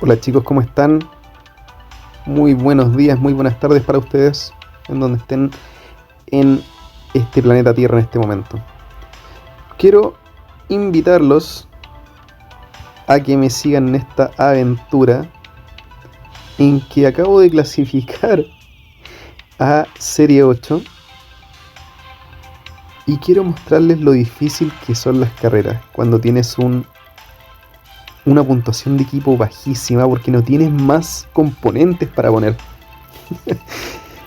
Hola chicos, ¿cómo están? Muy buenos días, muy buenas tardes para ustedes, en donde estén en este planeta Tierra en este momento. Quiero invitarlos a que me sigan en esta aventura en que acabo de clasificar a Serie 8 y quiero mostrarles lo difícil que son las carreras cuando tienes una puntuación de equipo bajísima porque no tienes más componentes para poner.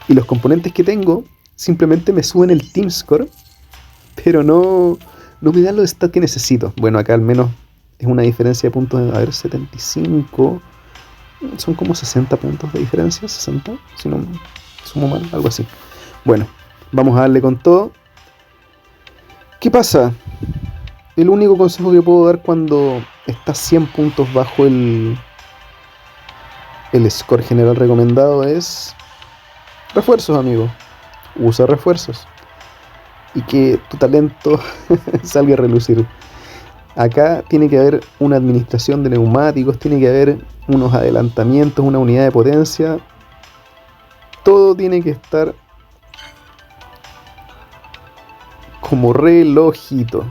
Y los componentes que tengo simplemente me suben el team score, pero no me dan los stats que necesito. Bueno, acá al menos es una diferencia de puntos de, a ver, 75. Son como 60 puntos de diferencia, 60, si no sumo mal, algo así. Bueno, vamos a darle con todo. ¿Qué pasa? El único consejo que puedo dar cuando estás 100 puntos bajo el score general recomendado es refuerzos, amigo. Usa refuerzos y que tu talento salga a relucir. Acá tiene que haber una administración de neumáticos, tiene que haber unos adelantamientos, una unidad de potencia. Todo tiene que estar como relojito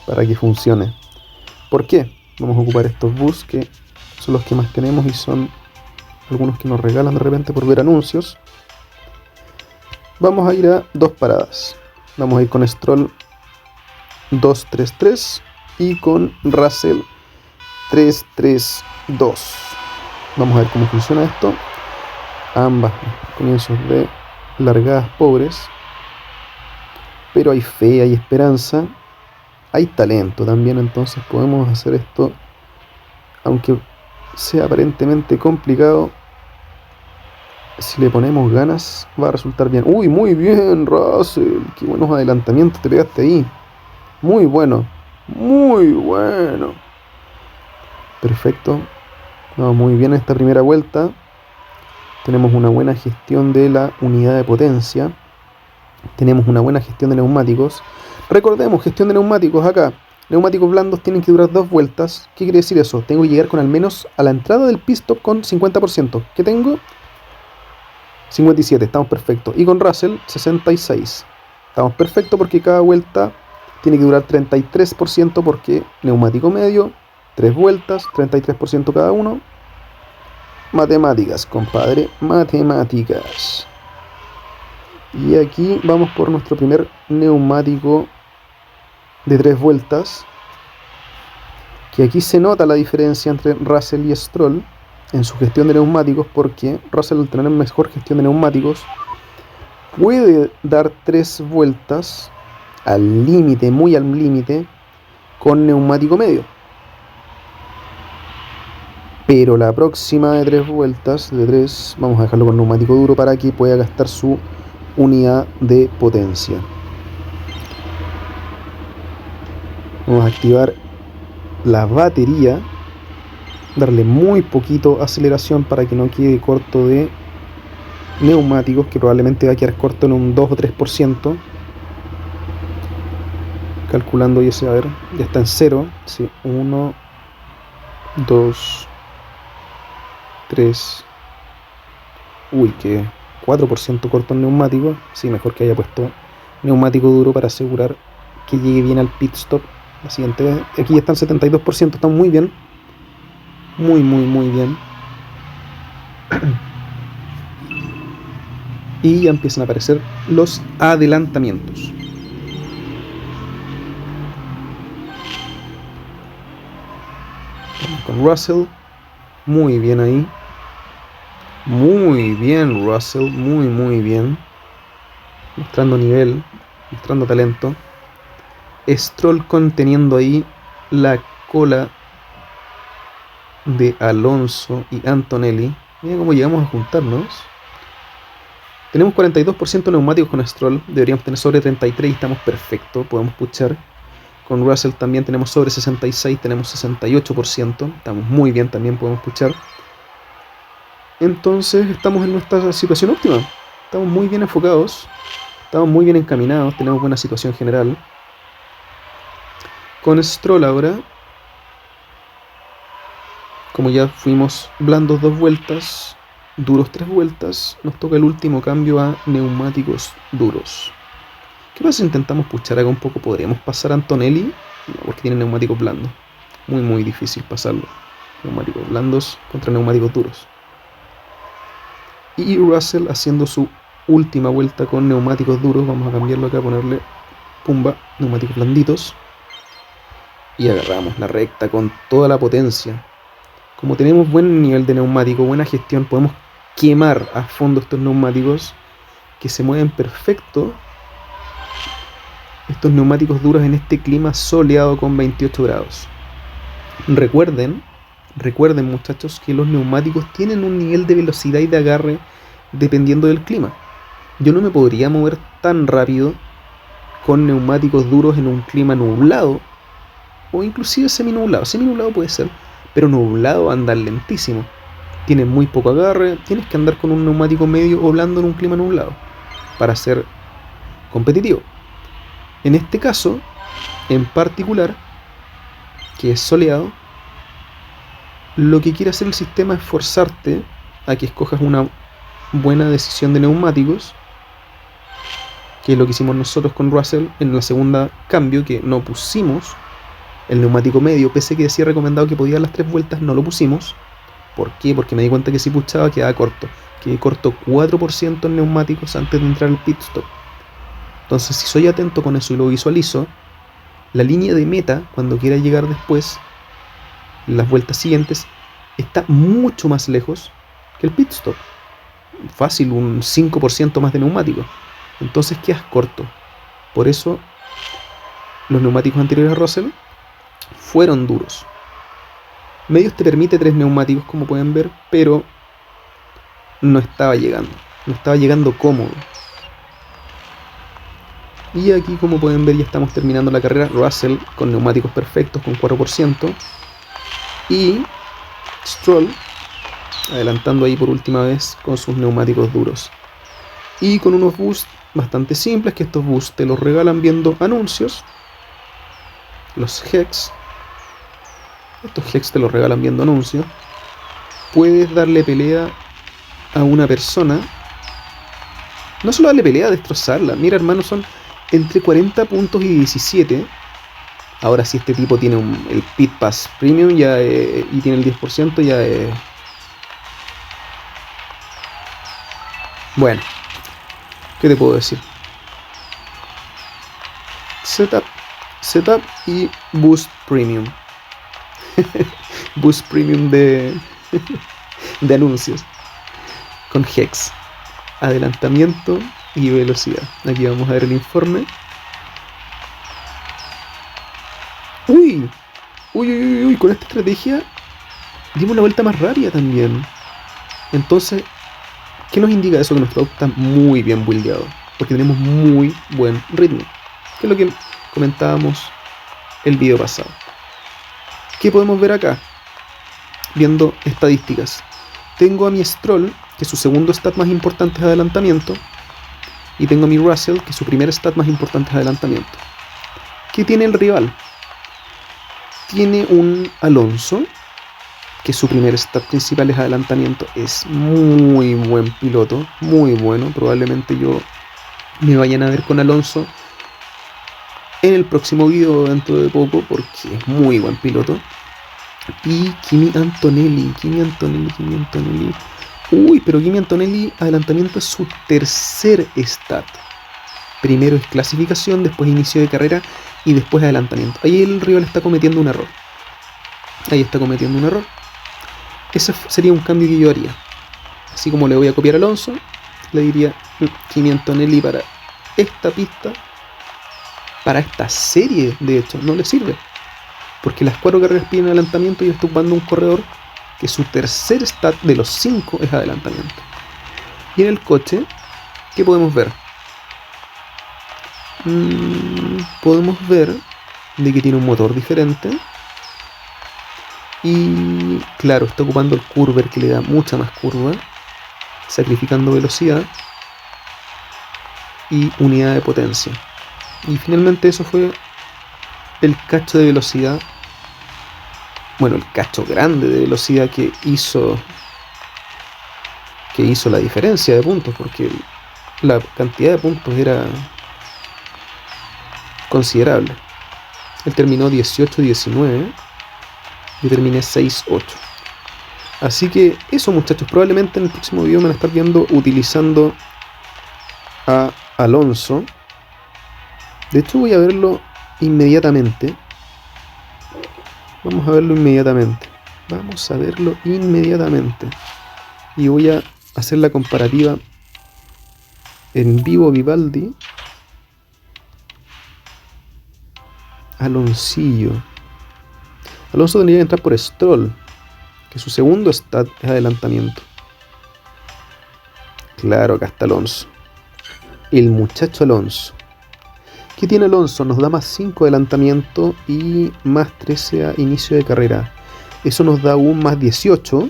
para que funcione. ¿Por qué? Vamos a ocupar estos bus que son los que más tenemos y son algunos que nos regalan de repente por ver anuncios. Vamos a ir a dos paradas. Vamos a ir con Stroll 233 y con Russell 332. Vamos a ver cómo funciona esto. Ambas comienzos de largadas pobres, pero hay fe, hay esperanza, hay talento también, entonces podemos hacer esto, aunque sea aparentemente complicado. Si le ponemos ganas va a resultar bien. Uy, muy bien, Russell, qué buenos adelantamientos te pegaste ahí. Muy bueno, muy bueno. Perfecto, vamos muy bien en esta primera vuelta. Tenemos una buena gestión de la unidad de potencia. Tenemos una buena gestión de neumáticos. Recordemos, gestión de neumáticos acá. Neumáticos blandos tienen que durar 2 vueltas. ¿Qué quiere decir eso? Tengo que llegar con al menos a la entrada del pit stop con 50%. ¿Qué tengo? 57, estamos perfectos. Y con Russell, 66. Estamos perfectos porque cada vuelta tiene que durar 33% porque neumático medio, 3 vueltas, 33% cada uno. Matemáticas, compadre, matemáticas. Y aquí vamos por nuestro primer neumático de 3 vueltas. Que aquí se nota la diferencia entre Russell y Stroll en su gestión de neumáticos, porque Russell, al tener mejor gestión de neumáticos, puede dar 3 vueltas al límite, muy al límite, con neumático medio. Pero la próxima de 3 vueltas, de 3, vamos a dejarlo con neumático duro para que pueda gastar su unidad de potencia. Vamos a activar la batería, darle muy poquito aceleración para que no quede corto de neumáticos, que probablemente va a quedar corto en un 2 o 3%. Calculando y ese, a ver, ya está en 0. Sí, 1, 2, 3. Uy, que 4% corto en neumático. Sí, mejor que haya puesto neumático duro para asegurar que llegue bien al pit stop. La siguiente vez, aquí ya está en 72%, está muy bien. Muy, muy, muy bien. Y ya empiezan a aparecer los adelantamientos. Con Russell, muy bien ahí. Muy bien, Russell, muy, muy bien. Mostrando nivel, mostrando talento. Stroll conteniendo ahí la cola de Alonso y Antonelli. Mira cómo llegamos a juntarnos. Tenemos 42% neumáticos con Stroll. Deberíamos tener sobre 33 y estamos perfectos. Podemos puchar. Con Russell también tenemos sobre 66. Tenemos 68%. Estamos muy bien, también podemos puchar. Entonces estamos en nuestra situación óptima. Estamos muy bien enfocados. Estamos muy bien encaminados. Tenemos buena situación general. Con Stroll ahora. Como ya fuimos blandos 2 vueltas, duros 3 vueltas, nos toca el último cambio a neumáticos duros. ¿Qué pasa si intentamos puchar acá un poco? ¿Podríamos pasar a Antonelli? No, porque tiene neumáticos blandos. Muy difícil pasarlo. Neumáticos blandos contra neumáticos duros. Y Russell haciendo su última vuelta con neumáticos duros. Vamos a cambiarlo acá, ponerle pumba, neumáticos blanditos. Y agarramos la recta con toda la potencia. Como tenemos buen nivel de neumático, buena gestión, podemos quemar a fondo estos neumáticos que se mueven perfecto. Estos neumáticos duros en este clima soleado con 28 grados. Recuerden muchachos, que los neumáticos tienen un nivel de velocidad y de agarre dependiendo del clima. Yo no me podría mover tan rápido con neumáticos duros en un clima nublado o inclusive seminublado. Seminublado puede ser, pero nublado andar lentísimo. Tienes muy poco agarre, tienes que andar con un neumático medio o blando en un clima nublado para ser competitivo. En este caso, en particular, que es soleado, lo que quiere hacer el sistema es forzarte a que escojas una buena decisión de neumáticos, que es lo que hicimos nosotros con Russell en la segunda cambio, que no pusimos el neumático medio, pese a que decía recomendado que podía dar las 3 vueltas, no lo pusimos. ¿Por qué? Porque me di cuenta que si puchaba quedaba corto. Quedé corto 4% en neumáticos antes de entrar al pit stop. Entonces, si soy atento con eso y lo visualizo, la línea de meta, cuando quiera llegar después, en las vueltas siguientes, está mucho más lejos que el pit stop. Fácil, un 5% más de neumáticos. Entonces quedas corto. Por eso, los neumáticos anteriores a Russell fueron duros. Medios te permite 3 neumáticos, como pueden ver, pero no estaba llegando cómodo. Y aquí, como pueden ver, ya estamos terminando la carrera. Russell con neumáticos perfectos, con 4%. Y Stroll adelantando ahí por última vez con sus neumáticos duros. Y con unos boosts bastante simples, que estos boosts te los regalan viendo anuncios. Los Hex. Estos Hex te los regalan viendo anuncios. Puedes darle pelea a una persona. No solo darle pelea, destrozarla. Mira, hermano, son entre 40 puntos y 17. Ahora, si este tipo tiene el Pit Pass Premium ya, y tiene el 10%, ya es... Bueno, ¿qué te puedo decir? Setup y Boost Premium. Boost Premium de anuncios. Con Hex. Adelantamiento y velocidad. Aquí vamos a ver el informe. Uy, con esta estrategia dimos una vuelta más rápida también. Entonces, ¿qué nos indica eso? Que nuestro auto está muy bien buildeado, porque tenemos muy buen ritmo, que es lo que comentábamos el video pasado. ¿Qué podemos ver acá? Viendo estadísticas. Tengo a mi Stroll, que su segundo stat más importante es adelantamiento, y tengo a mi Russell, que su primer stat más importante es adelantamiento. ¿Qué tiene el rival? Tiene un Alonso, que su primer stat principal es adelantamiento. Es muy buen piloto, muy bueno. Probablemente yo me vayan a ver con Alonso en el próximo video dentro de poco, porque es muy buen piloto. Y Kimi Antonelli. Uy, pero Kimi Antonelli, adelantamiento es su tercer stat. Primero es clasificación, después inicio de carrera y después adelantamiento. Ahí el rival está cometiendo un error. Ese sería un cambio que yo haría. Así como le voy a copiar a Alonso, le diría Kimi Antonelli para esta pista, para esta serie, de hecho, no le sirve. Porque las 4 carreras piden adelantamiento y yo estoy ocupando un corredor que su tercer stat de los 5 es adelantamiento. Y en el coche, ¿qué podemos ver? Podemos ver de que tiene un motor diferente. Y claro, está ocupando el curver, que le da mucha más curva, sacrificando velocidad y unidad de potencia. Y finalmente eso fue el cacho de velocidad bueno, el cacho grande de velocidad que hizo la diferencia de puntos, porque la cantidad de puntos era considerable. Él terminó 18-19, yo terminé 6-8. Así que eso, muchachos, probablemente en el próximo video me van a estar viendo utilizando a Alonso. De hecho voy a verlo inmediatamente. Vamos a verlo inmediatamente. Y voy a hacer la comparativa en vivo. Vivaldi, Aloncillo. Alonso tendría que entrar por Stroll, que su segundo stat es adelantamiento. Claro, acá está Alonso. El muchacho Alonso. ¿Qué tiene Alonso? Nos da más 5 adelantamiento y más 13 a inicio de carrera. Eso nos da un más 18.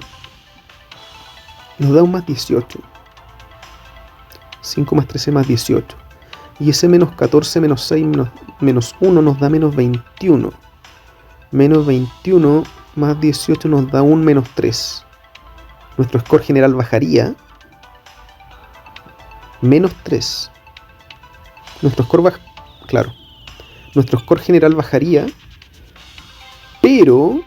5 más 13 más 18. Y ese menos 14, menos 6, menos 1 nos da menos 21. Menos 21 más 18 nos da un menos 3. Nuestro score general bajaría. Menos 3. Nuestro score Nuestro score general bajaría. Pero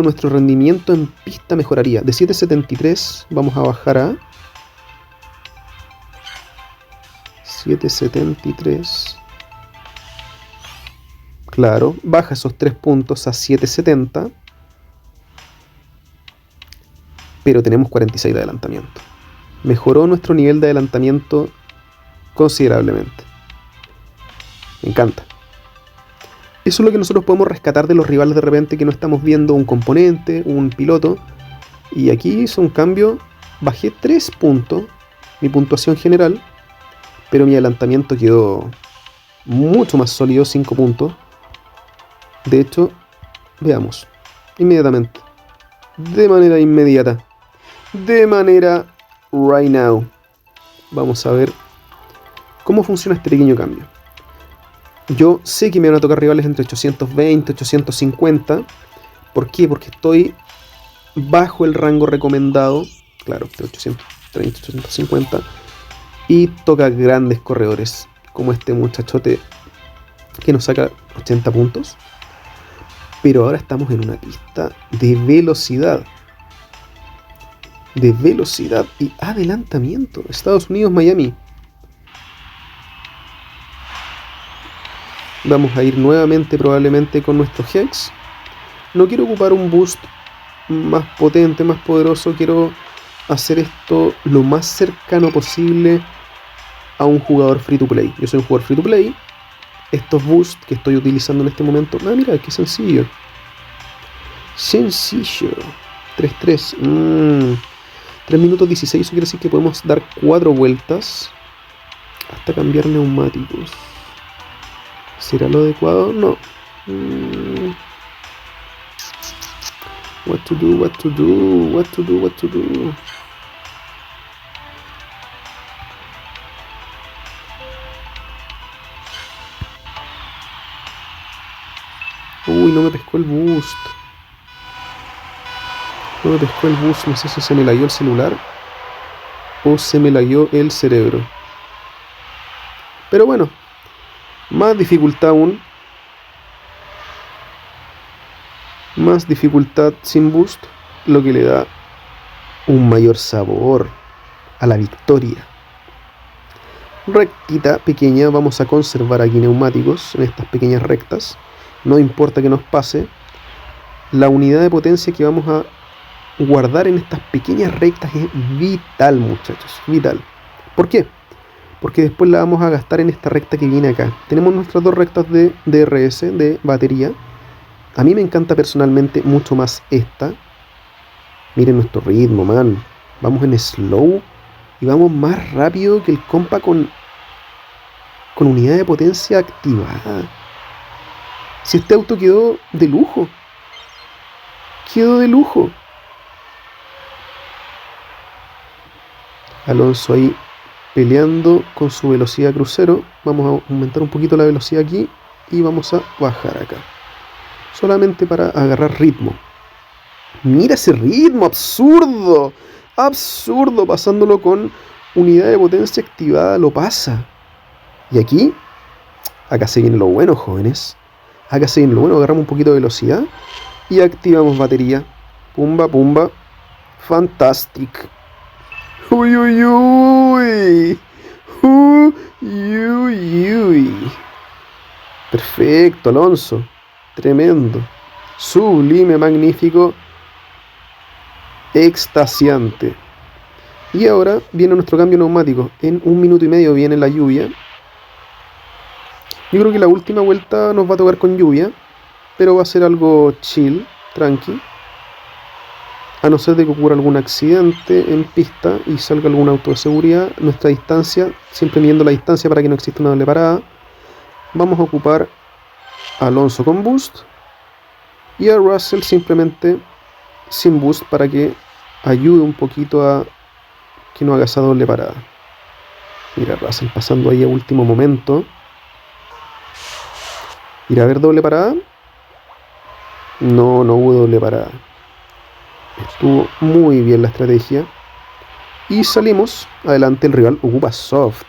nuestro rendimiento en pista mejoraría. De 7.73 vamos a bajar a 7.73. Claro, baja esos 3 puntos a 7.70. Pero tenemos 46 de adelantamiento. Mejoró nuestro nivel de adelantamiento considerablemente. Me encanta. Eso es lo que nosotros podemos rescatar de los rivales de repente, que no estamos viendo un componente, un piloto. Y aquí hizo un cambio. Bajé 3 puntos mi puntuación general, pero mi adelantamiento quedó mucho más sólido, 5 puntos. De hecho, veamos inmediatamente, de manera inmediata, de manera right now, vamos a ver cómo funciona este pequeño cambio. Yo sé que me van a tocar rivales entre 820 y 850. ¿Por qué? Porque estoy bajo el rango recomendado, claro, de 830, 850. Y toca grandes corredores, como este muchachote que nos saca 80 puntos. Pero ahora estamos en una pista de velocidad. Y adelantamiento. Estados Unidos, Miami. Vamos a ir nuevamente probablemente con nuestro Hex. No quiero ocupar un boost más potente, más poderoso. Quiero hacer esto lo más cercano posible a un jugador free to play. Yo soy un jugador free to play. Estos boosts que estoy utilizando en este momento. Mira, qué sencillo. 3-3. 3 minutos 16. Eso quiere decir que podemos dar 4 vueltas hasta cambiar neumáticos. ¿Será lo adecuado? No. What to do. Uy, no me pescó el boost. No sé si se me lagueó el celular o se me lagueó el cerebro. Pero bueno, más dificultad aún. Más dificultad sin boost, lo que le da un mayor sabor a la victoria. Rectita pequeña, vamos a conservar aquí neumáticos en estas pequeñas rectas. No importa que nos pase. La unidad de potencia que vamos a guardar en estas pequeñas rectas es vital, muchachos, vital. ¿Por qué? Porque después la vamos a gastar en esta recta que viene acá. Tenemos nuestras 2 rectas de DRS, de batería. A mí me encanta personalmente mucho más esta. Miren nuestro ritmo, man. Vamos en slow y vamos más rápido que el compa con unidad de potencia activada. Si este auto quedó de lujo. Alonso ahí peleando con su velocidad crucero. Vamos a aumentar un poquito la velocidad aquí y vamos a bajar acá. solamente para agarrar ritmo. Mira ese ritmo, absurdo, absurdo, pasándolo con unidad de potencia activada, lo pasa. Y aquí, acá se viene lo bueno, jóvenes. Acá se viene lo bueno, agarramos un poquito de velocidad y activamos batería. Pumba, pumba. Fantastic. Uy, uy, uy. Uy, uy, uy. Perfecto, Alonso. Tremendo. Sublime, magnífico. Extasiante. Y ahora viene nuestro cambio neumático. En 1 minuto y medio viene la lluvia. Yo creo que la última vuelta nos va a tocar con lluvia, pero va a ser algo chill, tranqui. A no ser de que ocurra algún accidente en pista y salga algún auto de seguridad, nuestra distancia, siempre midiendo la distancia para que no exista una doble parada, vamos a ocupar a Alonso con boost y a Russell simplemente sin boost para que ayude un poquito a que no haga esa doble parada. Mira, Russell pasando ahí a último momento. ¿Ir a ver doble parada? No, no hubo doble parada. Estuvo muy bien la estrategia. Y salimos. Adelante el rival ocupa soft.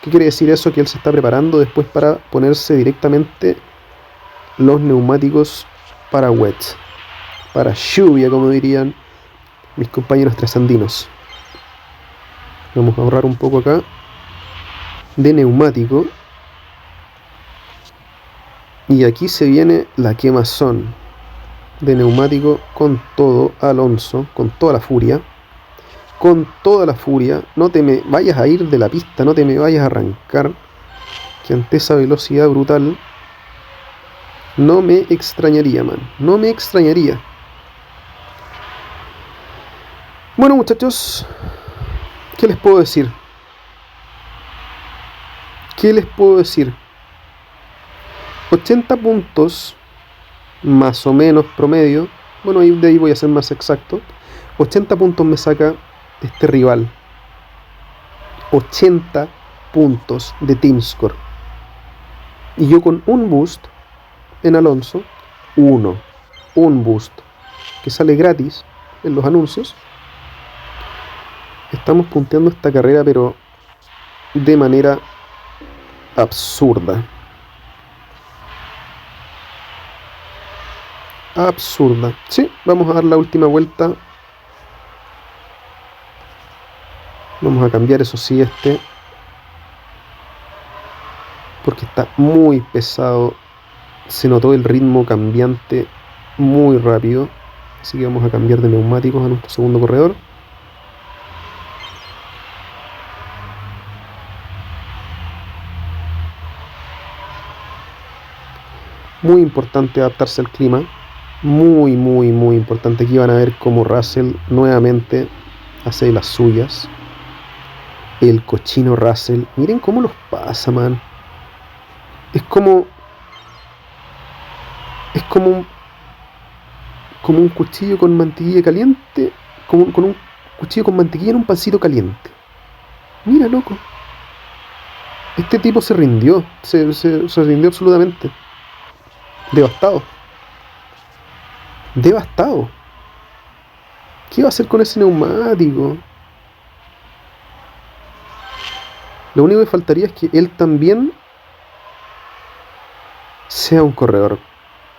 ¿Qué quiere decir eso? Que él se está preparando después para ponerse directamente los neumáticos para wet. Para lluvia, como dirían mis compañeros trasandinos. Vamos a ahorrar un poco acá de neumático. Y aquí se viene la quemazón de neumático con todo, Alonso, con toda la furia. Con toda la furia. No te me vayas a ir de la pista, no te me vayas a arrancar. Que ante esa velocidad brutal no me extrañaría, man. No me extrañaría. Bueno, muchachos, ¿qué les puedo decir? ¿Qué les puedo decir? 80 puntos, más o menos promedio. Bueno, de ahí voy a ser más exacto. 80 puntos me saca este rival. 80 puntos de team score. Y yo con un boost en Alonso, un boost que sale gratis en los anuncios. Estamos punteando esta carrera, pero de manera absurda. Absurda. Sí, vamos a dar la última vuelta. Vamos a cambiar, eso sí, porque está muy pesado. Se notó el ritmo cambiante muy rápido. Así que vamos a cambiar de neumáticos a nuestro segundo corredor. Muy importante adaptarse al clima. Muy, muy, muy importante. Aquí van a ver cómo Russell nuevamente hace las suyas. El cochino Russell. Miren cómo los pasa, man. Es como un cuchillo con mantequilla caliente. Con un cuchillo con mantequilla en un pancito caliente. Mira, loco. Este tipo se rindió. Se rindió absolutamente. Devastado. Devastado. ¿Qué va a hacer con ese neumático? Lo único que faltaría es que él también sea un corredor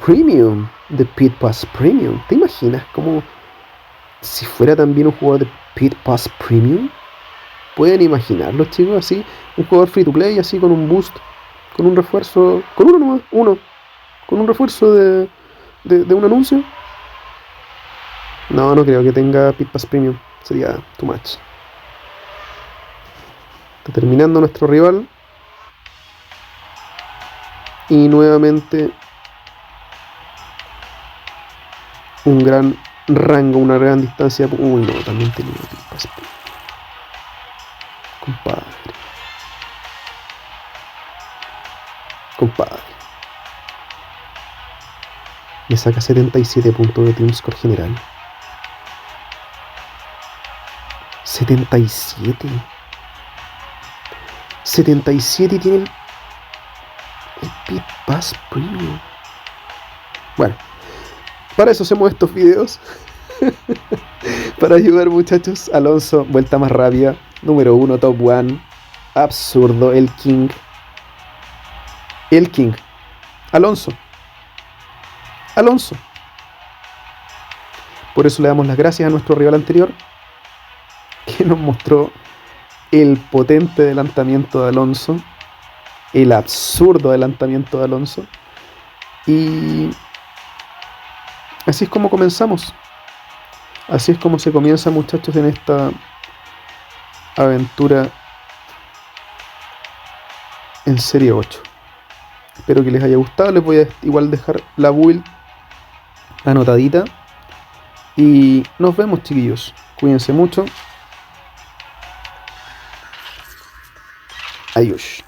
premium de Pit Pass Premium. ¿Te imaginas como si fuera también un jugador de Pit Pass Premium? ¿Pueden imaginarlo, chicos? Así, un jugador free to play, así con un boost, con un refuerzo, con uno nomás, con un refuerzo de un anuncio. No creo que tenga Pit Pass Premium. Sería too much. Está terminando nuestro rival. Y nuevamente un gran rango, una gran distancia. Uy, no, también tenía Pit Pass Premium. Compadre. Me saca 77 puntos de team score general. 77 y tiene el Pit Pass Premium. Bueno, para eso hacemos estos videos. Para ayudar, muchachos. Alonso, vuelta más rápida. Número 1, top 1. Absurdo, el King. El King. Alonso. Alonso. Por eso le damos las gracias a nuestro rival anterior, que nos mostró el potente adelantamiento de Alonso, el absurdo adelantamiento de Alonso. Y así es como comenzamos. Así es como se comienza, muchachos, en esta aventura en Serie 8. Espero que les haya gustado. Les voy a igual dejar la build anotadita. Y nos vemos, chiquillos. Cuídense mucho. Adiós.